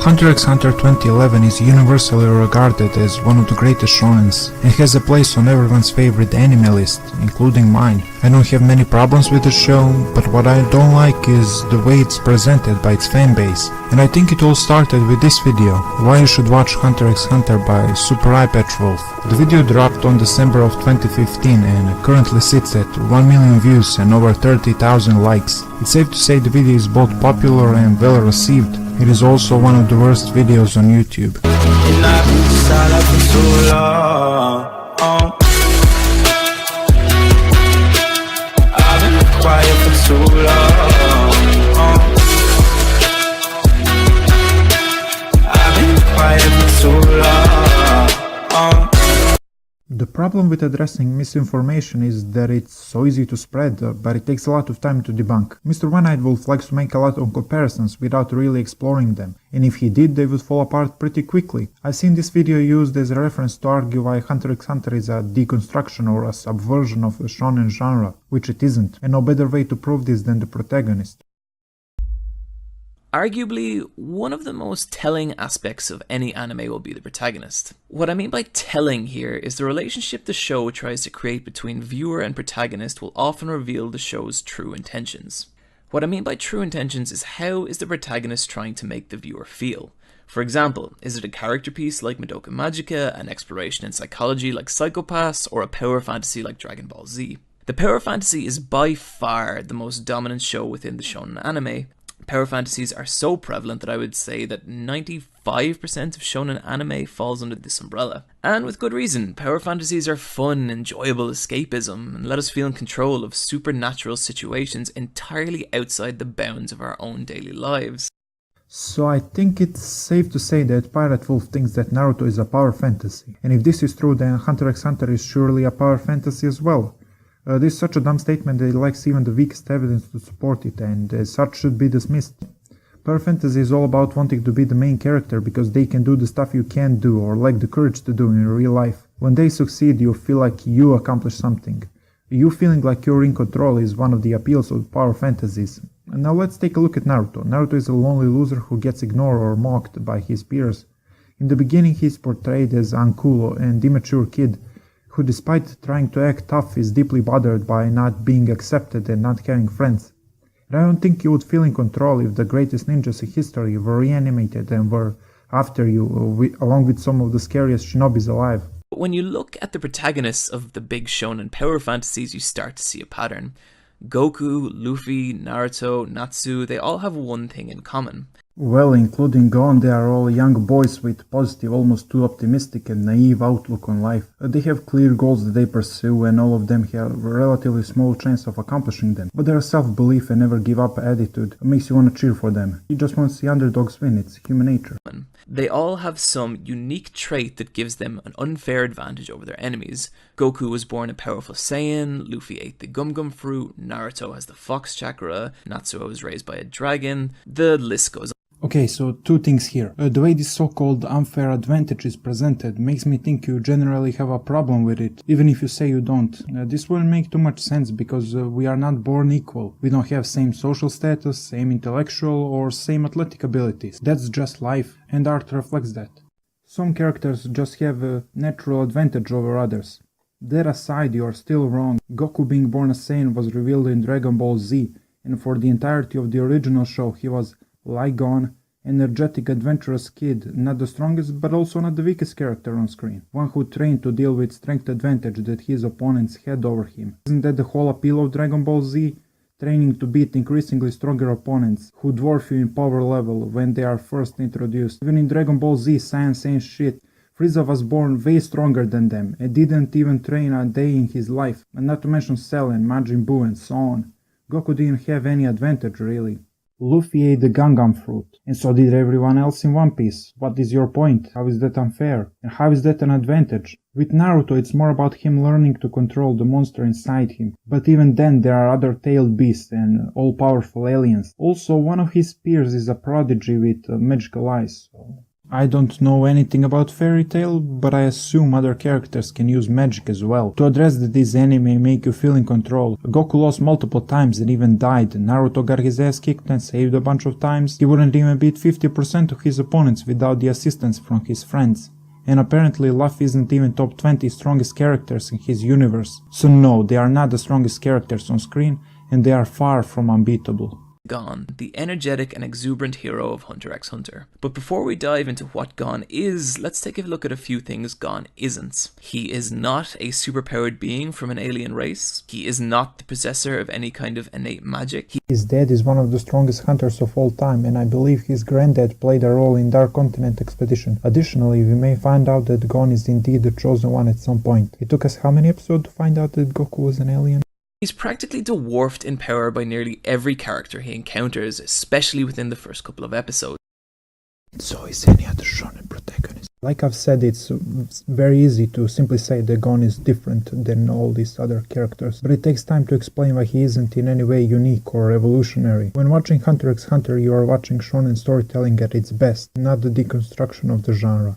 Hunterxhunter 2011 is universally regarded as one of the greatest shounens and has a place on everyone's favorite anime list, including mine. I don't have many problems with the show, but what I don't like is the way it's presented by its fanbase. And I think it all started with this video, why you should watch Hunterxhunter by SuperEyepatchWolf. The video dropped on December of 2015 and currently sits at 1 million views and over 30,000 likes. It's safe to say the video is both popular and well received. It is also one of the worst videos on YouTube. The problem with addressing misinformation is that it's so easy to spread, but it takes a lot of time to debunk. Mr. One-Eyed Wolf likes to make a lot of comparisons without really exploring them, and if he did, they would fall apart pretty quickly. I've seen this video used as a reference to argue why Hunterxhunter is a deconstruction or a subversion of the shonen genre, which it isn't, and no better way to prove this than the protagonist. Arguably, one of the most telling aspects of any anime will be the protagonist. What I mean by telling here is the relationship the show tries to create between viewer and protagonist will often reveal the show's true intentions. What I mean by true intentions is how is the protagonist trying to make the viewer feel. For example, is it a character piece like Madoka Magica, an exploration in psychology like Psychopaths, or a power fantasy like Dragon Ball Z? The power fantasy is by far the most dominant show within the shonen anime. Power fantasies are so prevalent that I would say that 95% of shonen anime falls under this umbrella. And with good reason. Power fantasies are fun, enjoyable escapism, and let us feel in control of supernatural situations entirely outside the bounds of our own daily lives. So I think it's safe to say that Pirate Wolf thinks that Naruto is a power fantasy. And if this is true, then Hunterxhunter is surely a power fantasy as well. This is such a dumb statement that it lacks even the weakest evidence to support it, and as such should be dismissed. Power fantasy is all about wanting to be the main character because they can do the stuff you can't do or lack the courage to do in real life. When they succeed, you feel like you accomplished something. You feeling like you're in control is one of the appeals of power fantasies. And now let's take a look at Naruto. Naruto is a lonely loser who gets ignored or mocked by his peers. In the beginning he's portrayed as uncool and immature kid, who despite trying to act tough is deeply bothered by not being accepted and not having friends. And I don't think you would feel in control if the greatest ninjas in history were reanimated and were after you, along with some of the scariest shinobis alive. But when you look at the protagonists of the big shonen power fantasies, you start to see a pattern. Goku, Luffy, Naruto, Natsu, they all have one thing in common. Well, including Gon, they are all young boys with positive, almost too optimistic and naive outlook on life. They have clear goals that they pursue and all of them have a relatively small chance of accomplishing them. But their self-belief and never give up attitude makes you want to cheer for them. You just want to see underdogs win, it's human nature. They all have some unique trait that gives them an unfair advantage over their enemies. Goku was born a powerful Saiyan, Luffy ate the Gum Gum fruit, Naruto has the Fox chakra, Natsuo was raised by a dragon, the list goes on. Okay, so two things here. The way this so-called unfair advantage is presented makes me think you generally have a problem with it, even if you say you don't. This wouldn't make too much sense because we are not born equal. We don't have same social status, same intellectual or same athletic abilities. That's just life, and art reflects that. Some characters just have a natural advantage over others. That aside, you are still wrong. Goku being born a Saiyan was revealed in Dragon Ball Z, and for the entirety of the original show he was like Gon, energetic, adventurous kid, not the strongest but also not the weakest character on screen. One who trained to deal with strength advantage that his opponents had over him. Isn't that the whole appeal of Dragon Ball Z? Training to beat increasingly stronger opponents who dwarf you in power level when they are first introduced. Even in Dragon Ball Z, science ain't shit. Frieza was born way stronger than them and didn't even train a day in his life, and not to mention Cell and Majin Buu and so on. Goku didn't have any advantage really. Luffy ate the Gangan fruit, and so did everyone else in One Piece. What is your point? How is that unfair? And how is that an advantage? With Naruto it's more about him learning to control the monster inside him, but even then there are other tailed beasts and all-powerful aliens. Also, one of his peers is a prodigy with magical eyes, so I don't know anything about fairy tale, but I assume other characters can use magic as well. To address that this anime make you feel in control. Goku lost multiple times and even died. Naruto got his ass kicked and saved a bunch of times. He wouldn't even beat 50% of his opponents without the assistance from his friends. And apparently Luffy isn't even top 20 strongest characters in his universe. So no, they are not the strongest characters on screen, and they are far from unbeatable. Gon, the energetic and exuberant hero of Hunter. But before we dive into what Gon is, let's take a look at a few things Gon isn't. He is not a superpowered being from an alien race. He is not the possessor of any kind of innate magic. His dad is one of the strongest hunters of all time, and I believe his granddad played a role in Dark Continent expedition. Additionally, we may find out that Gon is indeed the chosen one at some point. It took us how many episodes to find out that Goku was an alien? He's practically dwarfed in power by nearly every character he encounters, especially within the first couple of episodes. So is any other shonen protagonist. Like I've said, it's very easy to simply say that Gon is different than all these other characters, but it takes time to explain why he isn't in any way unique or evolutionary. When watching Hunter x Hunter, you are watching shonen storytelling at its best, not the deconstruction of the genre.